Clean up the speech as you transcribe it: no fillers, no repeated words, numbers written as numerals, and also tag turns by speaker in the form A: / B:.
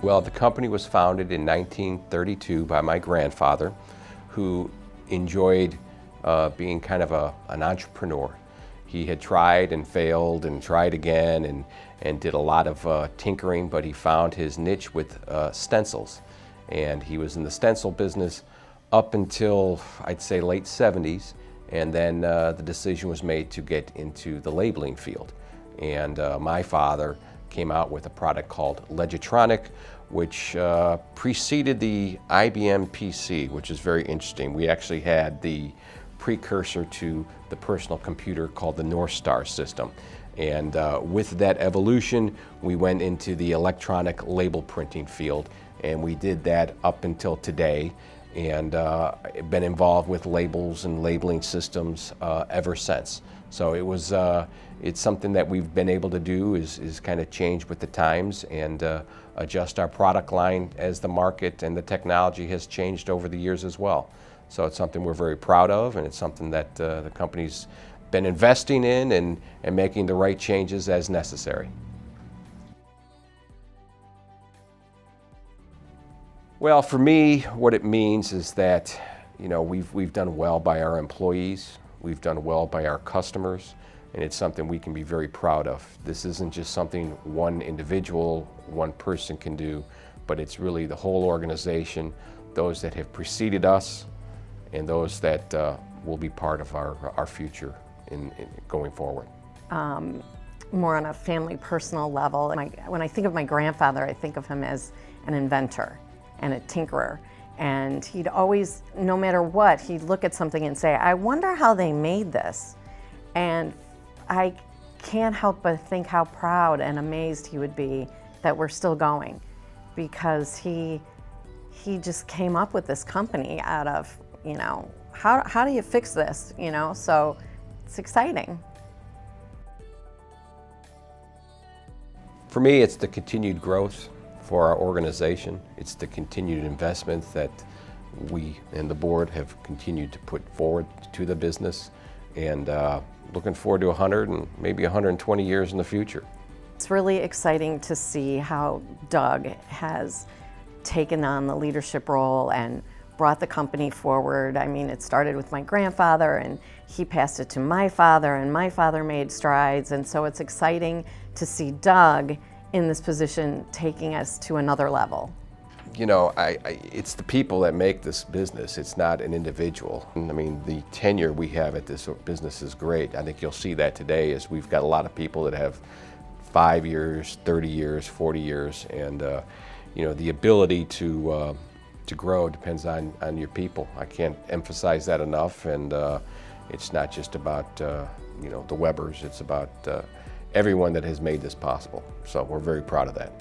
A: Well, the company was founded in 1932 by my grandfather, who enjoyed being kind of an entrepreneur. He had tried and failed and tried again and did a lot of tinkering, but he found his niche with stencils. And he was in the stencil business up until, I'd say, late 70s, and then the decision was made to get into the labeling field. And my father came out with a product called Legitronic, which preceded the IBM PC, which is very interesting. We actually had the precursor to the personal computer called the North Star system. And with that evolution, we went into the electronic label printing field, and we did that up until today, and been involved with labels and labeling systems ever since. So it's something that we've been able to do is kind of change with the times and adjust our product line as the market and the technology has changed over the years as well. So it's something we're very proud of, and it's something that the company's been investing in and making the right changes as necessary. Well, for me, what it means is that, you know, we've done well by our employees, we've done well by our customers, and it's something we can be very proud of. This isn't just something one individual, one person can do, but it's really the whole organization, those that have preceded us, and those that will be part of our future in going forward.
B: More on a family personal level, when I think of my grandfather, I think of him as an inventor and a tinkerer. And he'd always, no matter what, he'd look at something and say, I wonder how they made this. And I can't help but think how proud and amazed he would be that we're still going, because he just came up with this company out of, you know, how do you fix this, you know? So it's exciting.
A: For me, it's the continued growth for our organization. It's the continued investments that we and the board have continued to put forward to the business, and looking forward to 100 and maybe 120 years in the future.
B: It's really exciting to see how Doug has taken on the leadership role and brought the company forward. I mean, it started with my grandfather, and he passed it to my father, and my father made strides, and so it's exciting to see Doug in this position taking us to another level.
A: You know, it's the people that make this business. It's not an individual. I mean, the tenure we have at this business is great. I think you'll see that today, as we've got a lot of people that have 5 years, 30 years, 40 years, and you know, the ability to grow depends on your people. I can't emphasize that enough, and it's not just about you know, the Webbers. It's about everyone that has made this possible. So we're very proud of that.